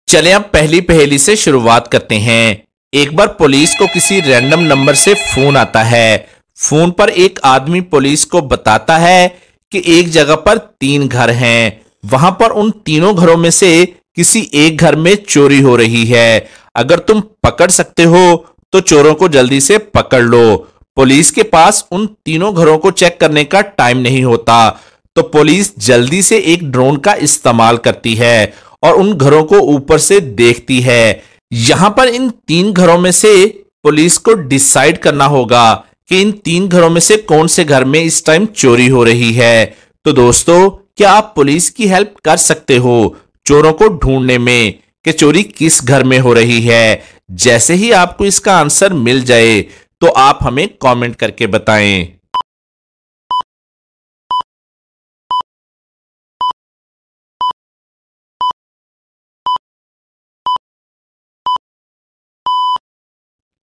चलें अब पहली पहेली से शुरुआत करते हैं। एक बार पुलिस को किसी रैंडम नंबर से फोन आता है। फोन पर एक आदमी पुलिस को बताता है कि एक जगह पर 3 घर हैं। वहां पर उन तीनों घरों में से किसी एक घर में चोरी हो रही है। अगर तुम पकड़ सकते हो तो चोरों को जल्दी से पकड़ लो। पुलिस के पास उन तीनों घरों को चेक करने का टाइम नहीं होता, तो पुलिस जल्दी से एक ड्रोन का इस्तेमाल करती है और उन घरों को ऊपर से देखती है। यहां पर इन 3 घरों में से पुलिस को डिसाइड करना होगा कि इन 3 घरों में से कौन से घर में इस टाइम चोरी हो रही है। तो दोस्तों, क्या आप पुलिस की हेल्प कर सकते हो चोरों को ढूंढने में कि चोरी किस घर में हो रही है? जैसे ही आपको इसका आंसर मिल जाए तो आप हमें कमेंट करके बताएं।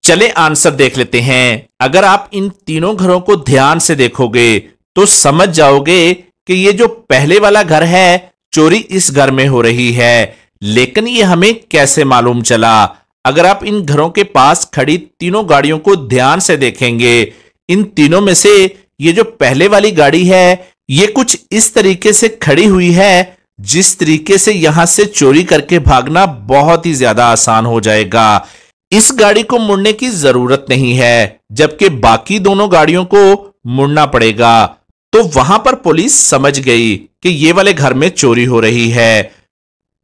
चले आंसर देख लेते हैं। अगर आप इन तीनों घरों को ध्यान से देखोगे तो समझ जाओगे कि ये जो पहले वाला घर है चोरी इस घर में हो रही है। लेकिन ये हमें कैसे मालूम चला? अगर आप इन घरों के पास खड़ी तीनों गाड़ियों को ध्यान से देखेंगे, इन तीनों में से ये जो पहले वाली गाड़ी है ये कुछ इस तरीके से खड़ी हुई है जिस तरीके से यहां से चोरी करके भागना बहुत ही ज्यादा आसान हो जाएगा। इस गाड़ी को मुड़ने की जरूरत नहीं है, जबकि बाकी दोनों गाड़ियों को मुड़ना पड़ेगा। तो वहां पर पुलिस समझ गई कि ये वाले घर में चोरी हो रही है।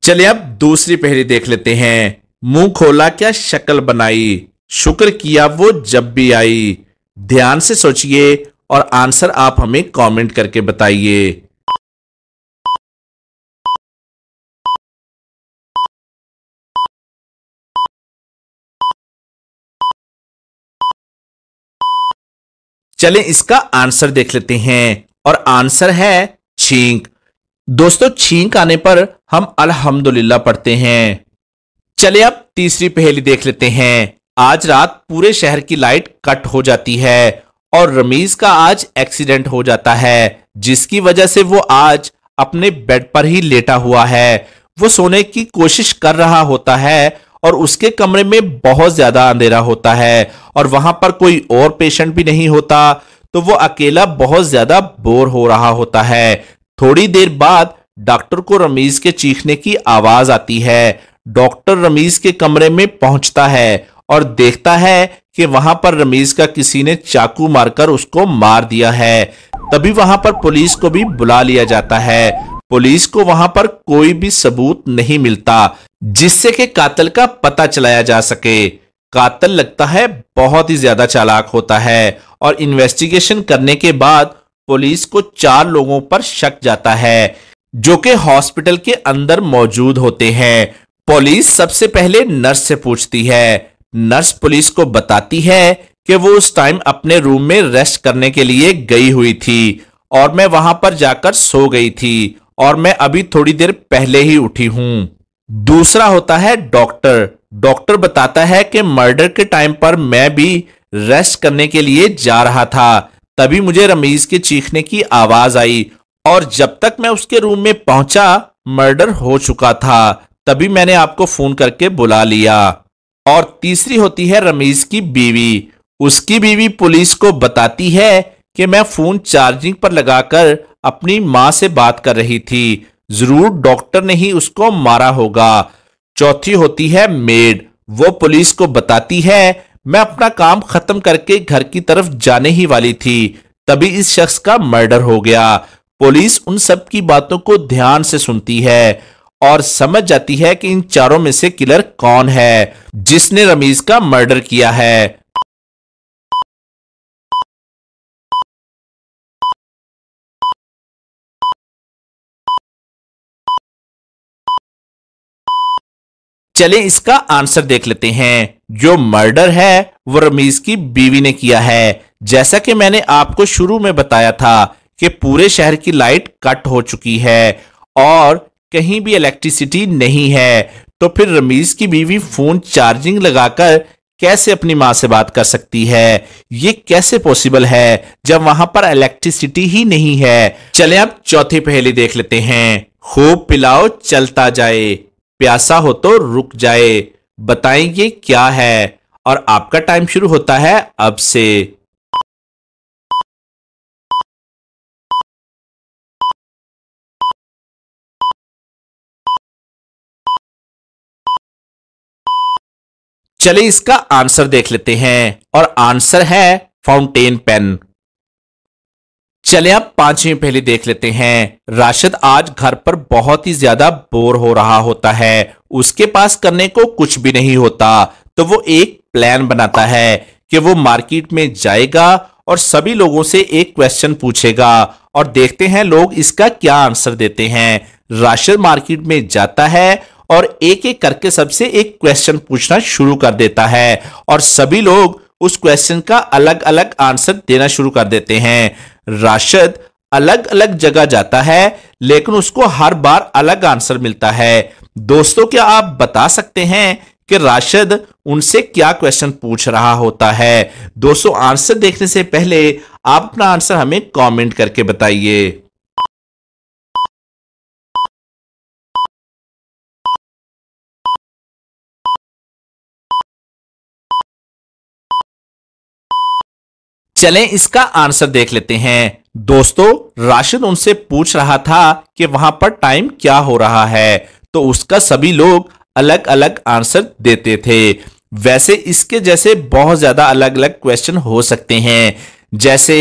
चलिए अब दूसरी पहेली देख लेते हैं। मुंह खोला क्या शक्ल बनाई, शुक्र किया वो जब भी आई। ध्यान से सोचिए और आंसर आप हमें कमेंट करके बताइए। चलें इसका आंसर देख लेते हैं और आंसर है छींक। दोस्तों, छींक आने पर हम अल्हम्दुलिल्लाह पढ़ते हैं। चलिए अब तीसरी पहेली देख लेते हैं। आज रात पूरे शहर की लाइट कट हो जाती है और रमीज का आज एक्सीडेंट हो जाता है, जिसकी वजह से वो आज अपने बेड पर ही लेटा हुआ है। वो सोने की कोशिश कर रहा होता है और उसके कमरे में बहुत ज्यादा अंधेरा होता है और वहां पर कोई और पेशेंट भी नहीं होता, तो वो अकेला बहुत ज्यादा बोर हो रहा होता है। थोड़ी देर बाद डॉक्टर को रमीज के चीखने की आवाज आती है। डॉक्टर रमीज के कमरे में पहुंचता है और देखता है कि वहां पर रमीज का किसी ने चाकू मारकर उसको मार दिया है। तभी वहां पर पुलिस को भी बुला लिया जाता है। पुलिस को वहां पर कोई भी सबूत नहीं मिलता जिससे कि कातिल का पता चलाया जा सके। कातिल लगता है बहुत ही ज्यादा चालाक होता है और इन्वेस्टिगेशन करने के बाद पुलिस को 4 लोगों पर शक जाता है जो कि हॉस्पिटल के अंदर मौजूद होते हैं। पुलिस सबसे पहले नर्स से पूछती है। नर्स पुलिस को बताती है कि वो उस टाइम अपने रूम में रेस्ट करने के लिए गई हुई थी और मैं वहां पर जाकर सो गई थी और मैं अभी थोड़ी देर पहले ही उठी हूं। दूसरा होता है डॉक्टर। डॉक्टर बताता है कि मर्डर के टाइम पर मैं भी रेस्ट करने के लिए जा रहा था, तभी मुझे रमीज के चीखने की आवाज आई और जब तक मैं उसके रूम में पहुंचा मर्डर हो चुका था, तभी मैंने आपको फोन करके बुला लिया। और तीसरी होती है रमीज की बीवी। उसकी बीवी पुलिस को बताती है कि मैं फोन चार्जिंग पर लगाकर अपनी मां से बात कर रही थी, जरूर डॉक्टर ने ही उसको मारा होगा। चौथी होती है मेड। वो पुलिस को बताती है मैं अपना काम खत्म करके घर की तरफ जाने ही वाली थी, तभी इस शख्स का मर्डर हो गया। पुलिस उन सब की बातों को ध्यान से सुनती है और समझ जाती है कि इन चारों में से किलर कौन है जिसने रमीज का मर्डर किया है। चलें इसका आंसर देख लेते हैं। जो मर्डर है वो रमीज की बीवी ने किया है। जैसा कि मैंने आपको शुरू में बताया था कि पूरे शहर की लाइट कट हो चुकी है और कहीं भी इलेक्ट्रिसिटी नहीं है, तो फिर रमीज की बीवी फोन चार्जिंग लगाकर कैसे अपनी मां से बात कर सकती है? ये कैसे पॉसिबल है जब वहां पर इलेक्ट्रिसिटी ही नहीं है? चलें अब चौथी पहेली देख लेते हैं। खूब पिलाओ चलता जाए, प्यासा हो तो रुक जाए। बताएं ये क्या है? और आपका टाइम शुरू होता है अब से। चलिए इसका आंसर देख लेते हैं और आंसर है फाउंटेन पेन। चले अब पांचवी पहेली देख लेते हैं। राशिद आज घर पर बहुत ही ज्यादा बोर हो रहा होता है। उसके पास करने को कुछ भी नहीं होता, तो वो एक प्लान बनाता है कि वो मार्केट में जाएगा और सभी लोगों से एक क्वेश्चन पूछेगा और देखते हैं लोग इसका क्या आंसर देते हैं। राशिद मार्केट में जाता है और एक एक करके सबसे एक क्वेश्चन पूछना शुरू कर देता है और सभी लोग उस क्वेश्चन का अलग अलग आंसर देना शुरू कर देते हैं। राशिद अलग अलग जगह जाता है लेकिन उसको हर बार अलग आंसर मिलता है। दोस्तों क्या आप बता सकते हैं कि राशिद उनसे क्या क्वेश्चन पूछ रहा होता है? दोस्तों आंसर देखने से पहले आप अपना आंसर हमें कमेंट करके बताइए। चलें इसका आंसर देख लेते हैं। दोस्तों राशिद उनसे पूछ रहा था कि वहां पर टाइम क्या हो रहा है, तो उसका सभी लोग अलग अलग आंसर देते थे। वैसे इसके जैसे बहुत ज्यादा अलग अलग क्वेश्चन हो सकते हैं, जैसे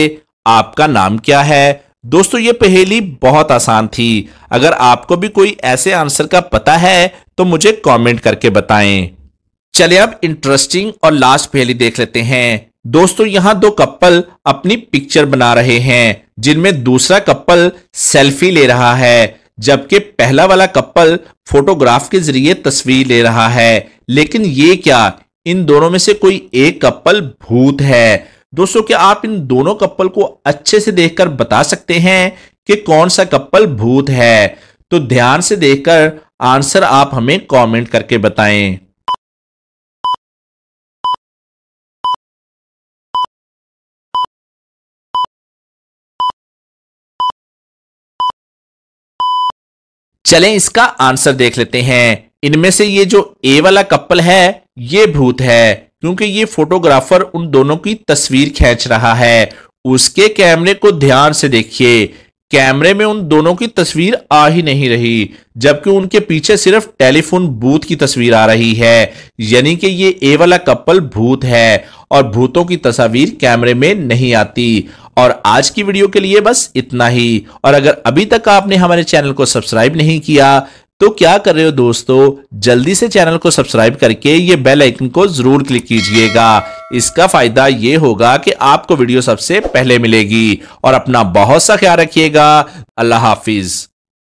आपका नाम क्या है। दोस्तों ये पहेली बहुत आसान थी। अगर आपको भी कोई ऐसे आंसर का पता है तो मुझे कमेंट करके बताएं। चलिए अब इंटरेस्टिंग और लास्ट पहेली देख लेते हैं। दोस्तों यहां दो कपल अपनी पिक्चर बना रहे हैं, जिनमें दूसरा कपल सेल्फी ले रहा है जबकि पहला वाला कपल फोटोग्राफ के जरिए तस्वीर ले रहा है। लेकिन ये क्या, इन दोनों में से कोई एक कपल भूत है? दोस्तों क्या आप इन दोनों कपल को अच्छे से देखकर बता सकते हैं कि कौन सा कपल भूत है? तो ध्यान से देखकर आंसर आप हमें कमेंट करके बताएं। चलें इसका आंसर देख लेते हैं। इनमें से ये जो ए वाला कपल है ये भूत है, क्योंकि ये फोटोग्राफर उन दोनों की तस्वीर खींच रहा है। उसके कैमरे को ध्यान से देखिए, कैमरे में उन दोनों की तस्वीर आ ही नहीं रही, जबकि उनके पीछे सिर्फ टेलीफोन बूथ की तस्वीर आ रही है। यानी कि ये ए वाला कपल भूत है और भूतों की तस्वीर कैमरे में नहीं आती। और आज की वीडियो के लिए बस इतना ही। और अगर अभी तक आपने हमारे चैनल को सब्सक्राइब नहीं किया तो क्या कर रहे हो दोस्तों, जल्दी से चैनल को सब्सक्राइब करके ये बेल आइकन को जरूर क्लिक कीजिएगा। इसका फायदा ये होगा कि आपको वीडियो सबसे पहले मिलेगी। और अपना बहुत सा ख्याल रखिएगा। अल्लाह हाफिज।